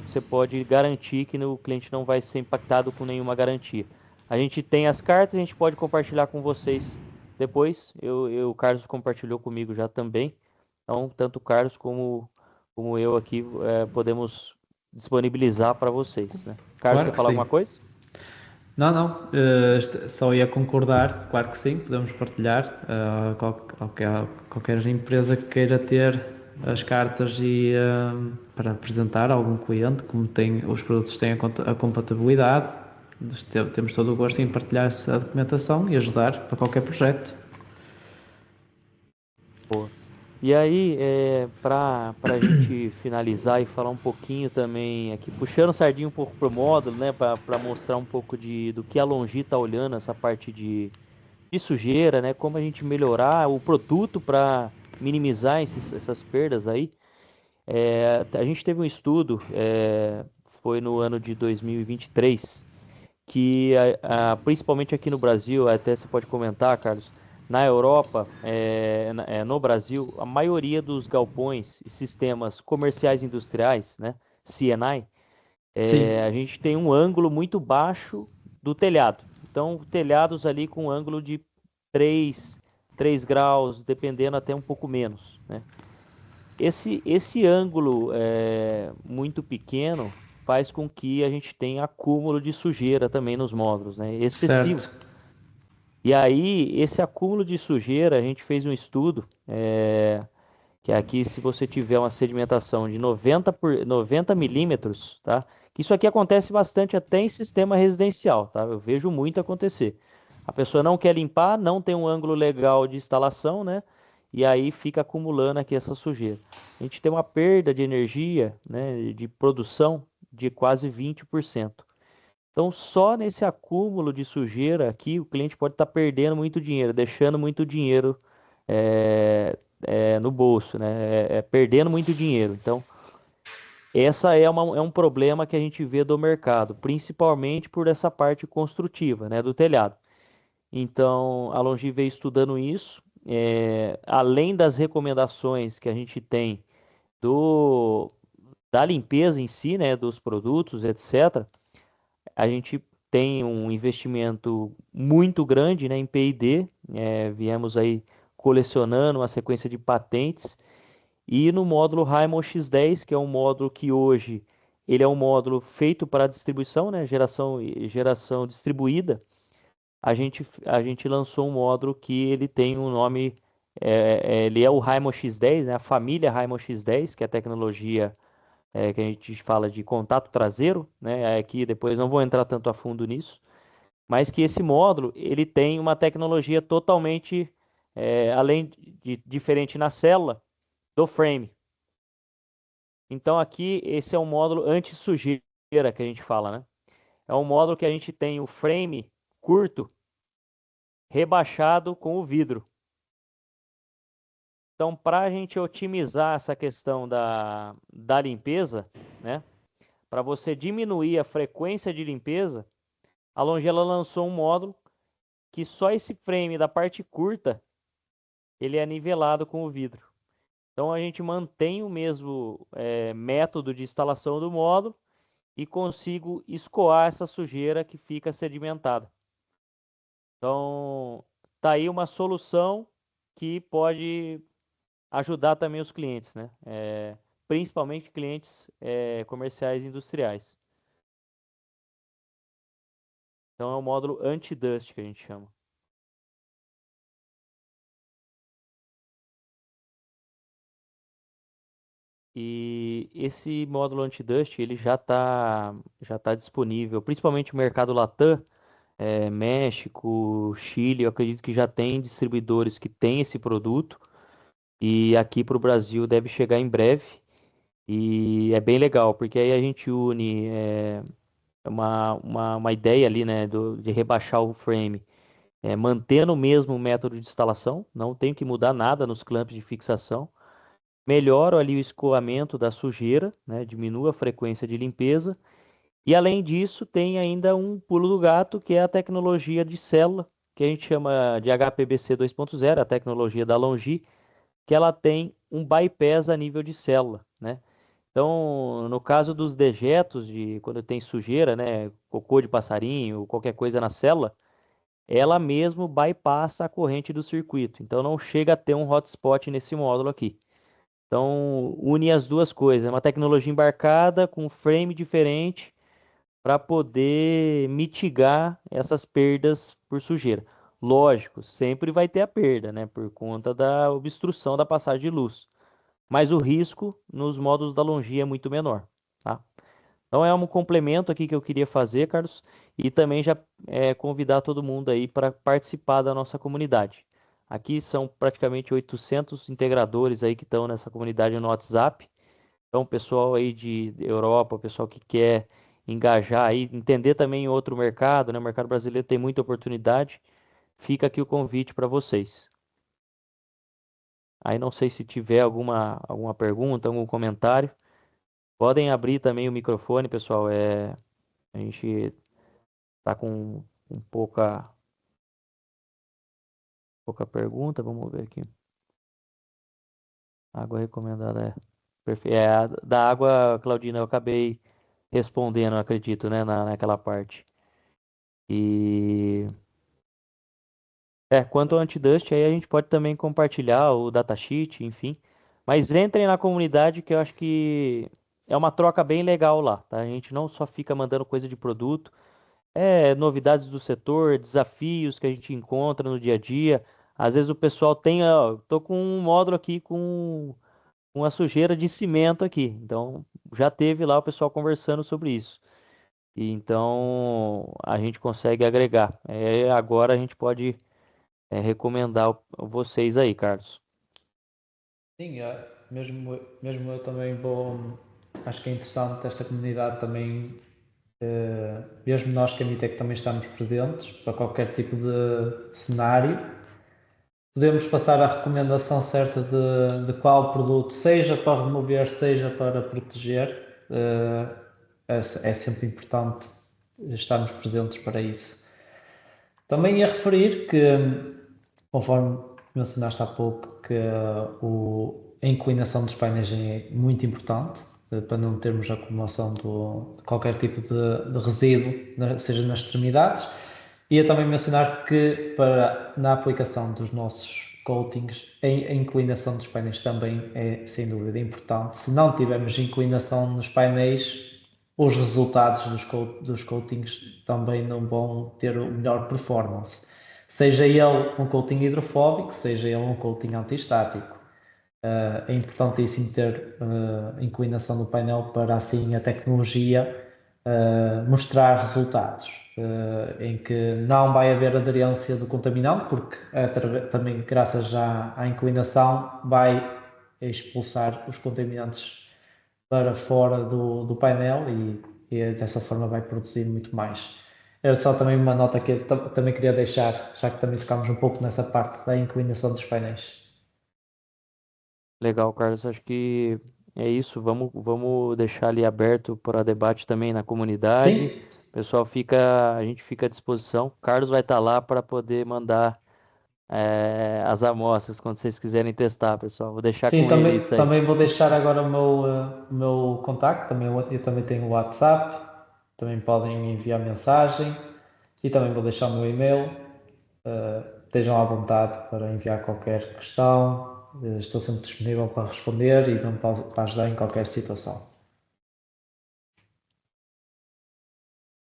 você pode garantir que o cliente não vai ser impactado com nenhuma garantia. A gente tem as cartas, a gente pode compartilhar com vocês depois. O Carlos compartilhou comigo já também. Então, tanto o Carlos como eu aqui podemos disponibilizar para vocês, né? Carlos, Claro quer que falar sim. alguma coisa? Não, não, só ia concordar, claro que sim, podemos partilhar. Qualquer empresa que queira ter as cartas para apresentar a algum cliente, como os produtos têm a compatibilidade, temos todo o gosto em partilhar essa documentação e ajudar para qualquer projeto. Boa. E aí, para a gente finalizar e falar um pouquinho também aqui, puxando o sardinha um pouco pro módulo, né, para mostrar um pouco do que a Longi está olhando, essa parte de sujeira, né, como a gente melhorar o produto para minimizar essas perdas aí. A gente teve um estudo, foi no ano de 2023, que principalmente aqui no Brasil, até você pode comentar, Carlos, na Europa, no Brasil, a maioria dos galpões e sistemas comerciais industriais, né, CNI, Sim, a gente tem um ângulo muito baixo do telhado. Então, telhados ali com um ângulo de 3 3 graus, dependendo até um pouco menos, né? Esse ângulo muito pequeno faz com que a gente tenha acúmulo de sujeira também nos módulos, né? Excessivo. certo. E aí, esse acúmulo de sujeira, a gente fez um estudo, que aqui, se você tiver uma sedimentação de 90 milímetros, tá? Que isso aqui acontece bastante até em sistema residencial, tá? Eu vejo muito acontecer. A pessoa não quer limpar, não tem um ângulo legal de instalação, né? E aí fica acumulando aqui essa sujeira. A gente tem uma perda de energia, né, de produção de quase 20%. Então, só nesse acúmulo de sujeira aqui, o cliente pode estar perdendo muito dinheiro, deixando muito dinheiro no bolso, né? Perdendo muito dinheiro. Então, essa é um problema que a gente vê do mercado, principalmente por essa parte construtiva, né, do telhado. Então, a Longi veio estudando isso, além das recomendações que a gente tem do, da limpeza em si, né, dos produtos, etc. A gente tem um investimento muito grande, né, em P&D, viemos aí colecionando uma sequência de patentes, e no módulo Raimon X10, que é um módulo que hoje ele é um módulo feito para distribuição, né, geração distribuída, a gente lançou um módulo que ele tem um nome, ele é o Raimon X10, né, a família Raimon X10, que é a tecnologia que a gente fala de contato traseiro, né? Aqui depois não vou entrar tanto a fundo nisso, mas que esse módulo ele tem uma tecnologia totalmente além de diferente na célula do frame. Então aqui esse é um módulo anti-sujeira que a gente fala, né? É um módulo que a gente tem o frame curto rebaixado com o vidro. Então, para a gente otimizar essa questão da limpeza, né? Para você diminuir a frequência de limpeza, a Longi ela lançou um módulo que só esse frame da parte curta ele é nivelado com o vidro. Então a gente mantém o mesmo método de instalação do módulo e consigo escoar essa sujeira que fica sedimentada. Então tá aí uma solução que pode ajudar também os clientes, né? Principalmente clientes comerciais e industriais. Então é o módulo anti-dust que a gente chama. E esse módulo anti-dust ele já tá disponível, principalmente no mercado Latam, México, Chile, eu acredito que já tem distribuidores que têm esse produto e aqui para o Brasil deve chegar em breve e é bem legal, porque aí a gente une uma ideia ali, né, de rebaixar o frame, mantendo o mesmo método de instalação, não tem que mudar nada nos clamps de fixação, melhora ali o escoamento da sujeira, né, diminui a frequência de limpeza. E além disso, tem ainda um pulo do gato, que é a tecnologia de célula, que a gente chama de HPBC 2.0, a tecnologia da Longi, que ela tem um bypass a nível de célula, né? Então, no caso dos dejetos, de quando tem sujeira, né, cocô de passarinho, qualquer coisa na célula, ela mesmo bypassa a corrente do circuito. Então, não chega a ter um hotspot nesse módulo aqui. Então, une as duas coisas, é uma tecnologia embarcada com um frame diferente para poder mitigar essas perdas por sujeira. Lógico, sempre vai ter a perda, né, por conta da obstrução da passagem de luz, mas o risco nos módulos da Longi é muito menor, tá? Então é um complemento aqui que eu queria fazer, Carlos, e também já convidar todo mundo aí para participar da nossa comunidade. Aqui são praticamente 800 integradores aí que estão nessa comunidade no WhatsApp. Então, o pessoal aí de Europa, o pessoal que quer engajar aí, entender também outro mercado, né? O mercado brasileiro tem muita oportunidade. Fica aqui o convite para vocês. Aí não sei se tiver alguma pergunta, algum comentário. Podem abrir também o microfone, pessoal. A gente tá com pouca pergunta. Vamos ver aqui. Água recomendada perfeito. Da água, Claudina, eu acabei respondendo, acredito, né, naquela parte. E quanto ao Antidust, aí a gente pode também compartilhar o datasheet, enfim. Mas entrem na comunidade que eu acho que é uma troca bem legal lá, tá? A gente não só fica mandando coisa de produto, novidades do setor, desafios que a gente encontra no dia a dia. Às vezes o pessoal tem, ó, tô com um módulo aqui com uma sujeira de cimento aqui. Então, já teve lá o pessoal conversando sobre isso. E então, a gente consegue agregar. Agora a gente pode recomendar vocês aí, Carlos. Sim, mesmo eu também vou. Acho que é interessante esta comunidade também, mesmo nós que a Mitec também estamos presentes para qualquer tipo de cenário, podemos passar a recomendação certa de qual produto, seja para remover, seja para proteger. É sempre importante estarmos presentes para isso. Também ia referir que, conforme mencionaste há pouco, que a inclinação dos painéis é muito importante para não termos acumulação de qualquer tipo de resíduo, seja nas extremidades. Ia também mencionar que na aplicação dos nossos coatings, a inclinação dos painéis também é sem dúvida importante. Se não tivermos inclinação nos painéis, os resultados dos coatings também não vão ter o melhor performance. Seja ele um coating hidrofóbico, seja ele um coating anti-estático. É importantíssimo ter inclinação do painel para assim a tecnologia mostrar resultados em que não vai haver aderência do contaminante, porque também graças à inclinação vai expulsar os contaminantes para fora do painel e dessa forma vai produzir muito mais. Era só também uma nota que eu também queria deixar, já que também ficámos um pouco nessa parte da inclinação dos painéis. Legal, Carlos. Acho que é isso. Vamos deixar ali aberto para debate também na comunidade. Sim, Pessoal, a gente fica à disposição. Carlos vai estar lá para poder mandar as amostras quando vocês quiserem testar, pessoal. Vou deixar sim, com ele também, isso aí. também vou deixar agora o meu contacto, também, eu também tenho o WhatsApp, também podem enviar mensagem e também vou deixar o meu e-mail. Estejam à vontade para enviar qualquer questão, estou sempre disponível para responder e para ajudar em qualquer situação.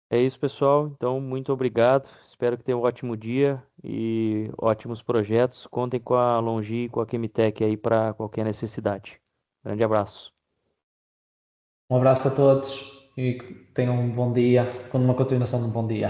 É isso, pessoal. Então, muito obrigado. Espero que tenham um ótimo dia e ótimos projetos. Contem com a Longi e com a Chemitec aí para qualquer necessidade. Grande abraço. Um abraço a todos e que tenham um bom dia, com uma continuação de um bom dia.